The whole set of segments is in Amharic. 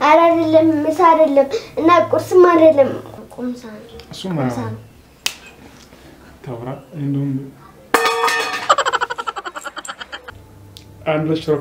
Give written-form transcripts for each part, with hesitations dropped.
አይደለም ምሳ አይደለም እና ቁርስም አይደለም ቁምሳ እሱማ ታውራ እንደውም አንድ ሽሮ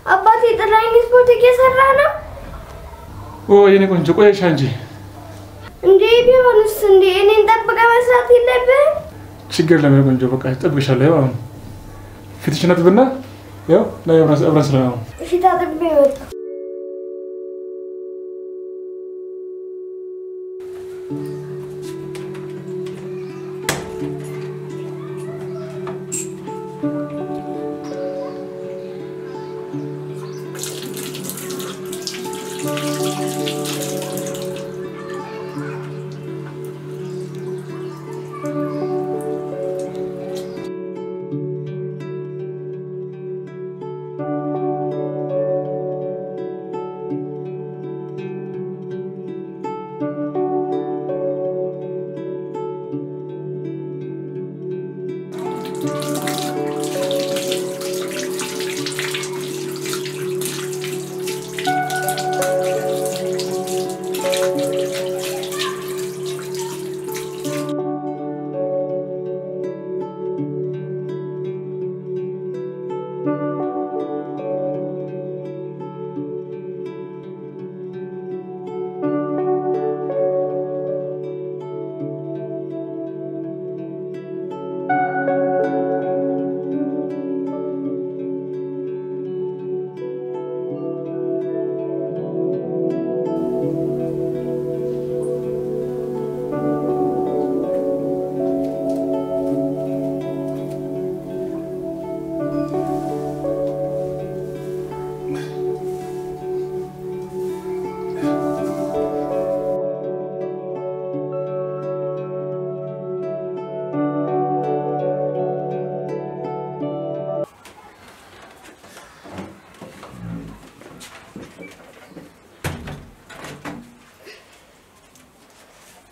አባቴ ጥላኝ ስፖርት እየሰራ ነው የኔ ቆንጆ ቆየሽ አንጂ እንዴ ቢሆንስ እንዴ እኔን ጠብቀህ መስራት የለብህም ችግር ለምን ቆንጆ በቃ ጠብቅሻለሁ አሁን ፊትሽን አጥብና ያው ላይ አብረን ስለናው እሺ ታጥቤ ወጣ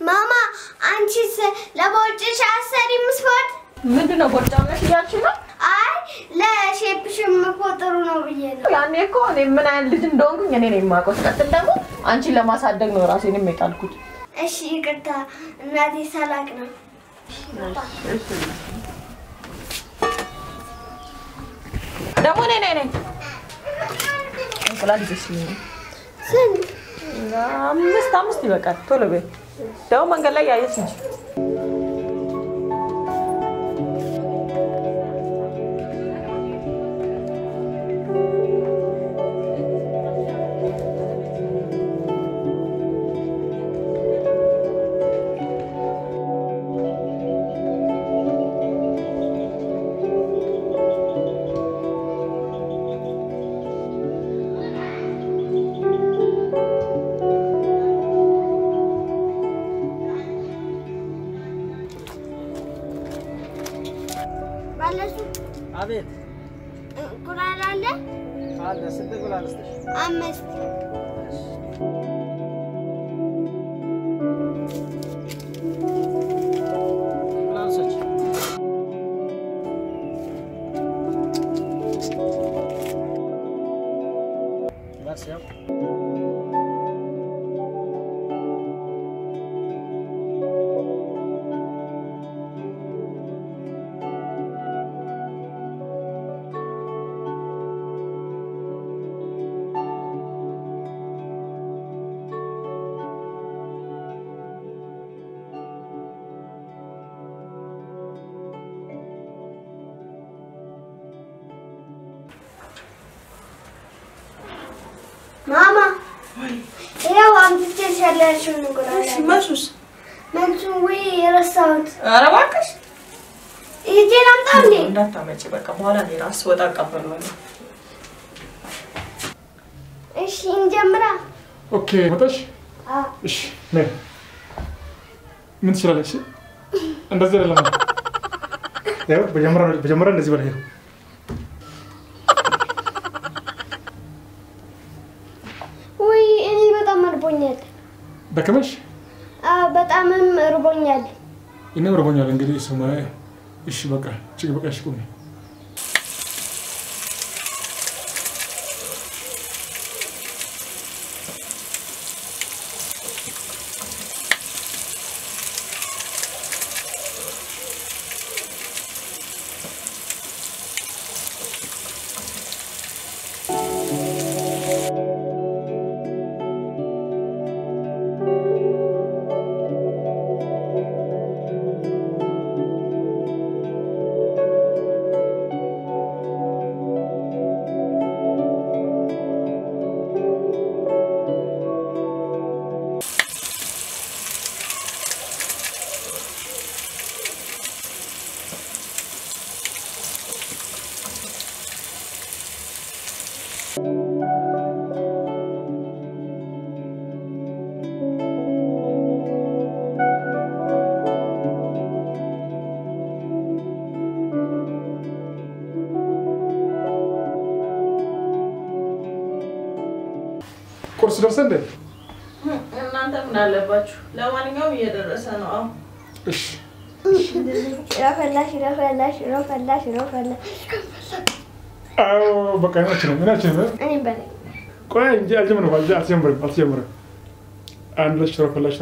Mama, አንቺስ ለቦርጭሽ አሰሪም ስፖርት ምንድነው ቦርጫለሽ ያልሽ ነው? አይ ለሼፕሽም ቆጥሩ ነው ብዬ ነው። ያኔ እኮ እኔ ምን አይነት ልጅ እንደሆንኩኝ እኔ ነኝ የማውቀው። ቀጥል ደግሞ አንቺን ለማሳደግ ነው ራሴንም የጣልኩት። እሺ ይቅርታ እናቴ ሳላቅ ነው። ደግሞ ነይ እንቁላል ይዘሽ ነው ስንት? አምስት ይበቃል። ቶሎ በይ ደው መንገድ ላይ ያየሽ እንጂ አቤት እንቁላል አለ? አለ ስንት እንቁላል አለሽ? 5 Mama. ያው አንተ ሸለሽው እንቁላል እሺ ማሱስ ወይ ረሳሁት። ኧረ እባክሽ ይሄን አምጣልኝ። እንዳታመጪ በቃ በኋላ እኔ ራስ ወጣ አቀበለዋለሁ። እሺ እንጀምራ ኦኬ መጣሽ እሺ ነይ ምን ትችላለሽ እንደዚህ አይደለም ያው በጀመራ እንደዚህ በላይ ነው ወይ እኔ በጣም አርቦኛል ደከመሽ በጣም ርቦኛል እኔም ርቦኛል እንግዲህ ሰማይ እሺ በቃ እሺ በቃ እሺ ቆይ ቁርስ ደርሰን እንዴ እናንተ ምን አለባችሁ ለማንኛውም እየደረሰ ነው አሁን እሺ ሽራፈላሽ አዎ በቃ ምናችን ነው እኔ በላይ ቆይ እንጂ አልጀምርም አንድ ሽራፈላሽ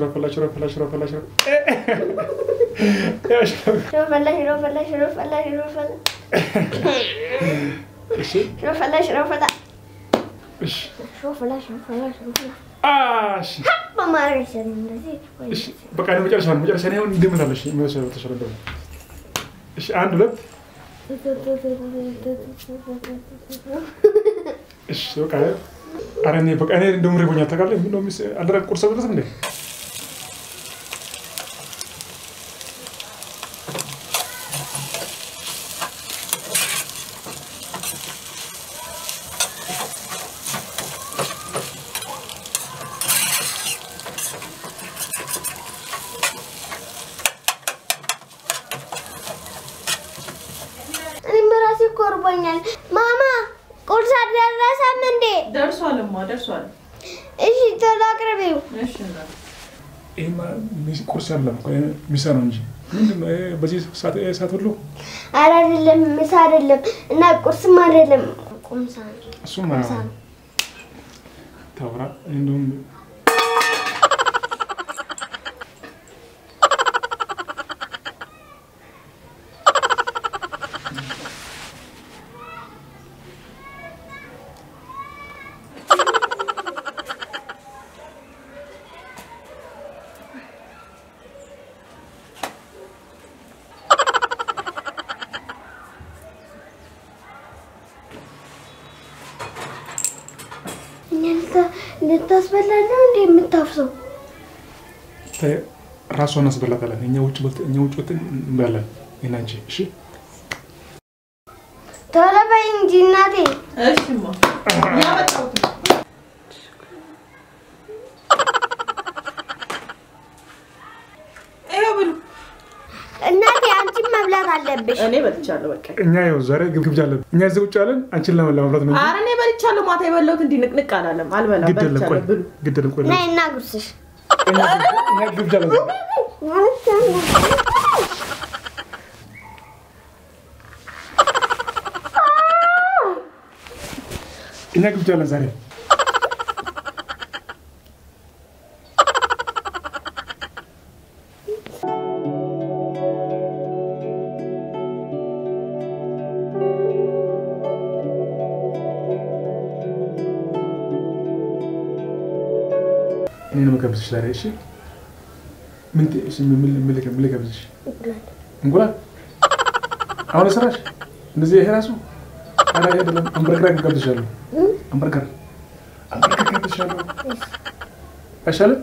እሺ ሽራፈላሽ አሽ ማማረሽ እንደዚህ እሺ በቃ ነው መጨረሻ ነው እንደምታለሽ የሚወሰው ተሸረደው እሺ አንድ ሁለት እሺ በቃ አረኔ በቃ እኔ እንደውም ሪቦኛ ታውቃለህ ምን ነው አደረ ቁርስ አደረሰ እንዴ ቆርቦኛል ማማ ቁርስ አደረሰም እንዴ ደርሷል እሺ ቶሎ አቅርቢው እሺ ኤማ ቁርስ ያለም ሚሳ ነው እንጂ ምንድነው በዚህ ሰዓት ሁሉ አይደለም ሚሳ አይደለም እና ቁርስም አይደለም ቁምሳ እሱማ ታውራ እንደውም ልታስበላና እንዴ የምታፍሰው ራሷን አስበላታለን እኛ ውጭ ወጥተን እንበላለን እናንቺ እሺ ቶሎ በይ እንጂ እናቴ እሺማ ያመጣው እናቴ አንቺ መብላት አለብሽ እኔ በልቻለሁ በቃ እኛ ያው ዛሬ ግብግብ አለን እኛ እዚህ ውጭ አለን አንቺን ለመብላት ነው ኧረ እኔ በልቻለሁ ማታ የበላሁት እንዲህ ንቅንቅ አላለም አልበላም በልቻለሁ ብሉ ግድል ቆይ ነይ እና ጉርስሽ እኛ ግብግብ አለን እኛ ግብግብ አለን ዛሬ እኔ ነው መጋብዝሽ ዛሬ እሺ ምን ልጋብዝሽ እንቁላል አሁን ሰራሽ እንደዚህ ይሄ ራሱ አራ አይደለም አምበርገር ጋብዝሻለሁ አምበርገር ጋብዝሻለሁ አይሻልም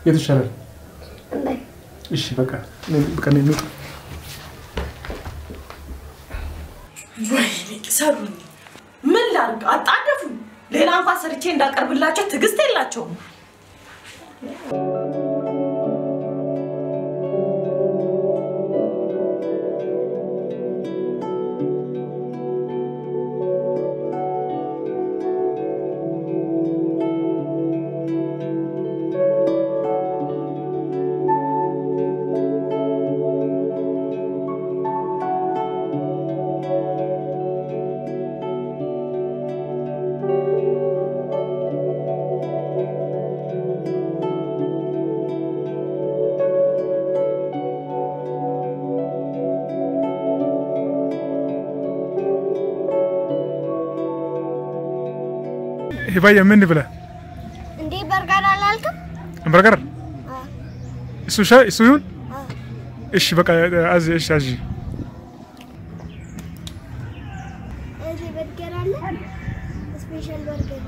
የት ይሻላል እሺ በቃ ነው ወይኔ ሰሩኝ ምን ላድርግ አጣደፉኝ ሌላ እንኳን ሰርቼ እንዳቀርብላቸው ትግስት የላቸውም هبايا مني بلا እንዴ በርገር አላልክም برجر እሱ ሻይ እሱ ይሁን እሺ በቃ አዚ እሺ አዚ እዚህ በርገር አለ ስፔሻል በርገር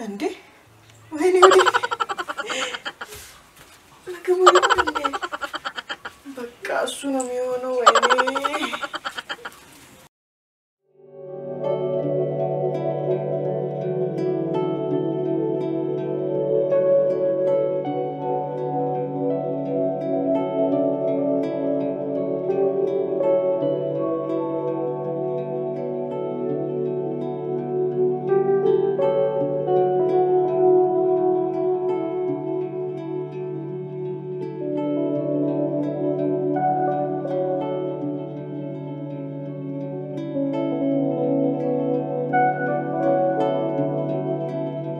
እንዴ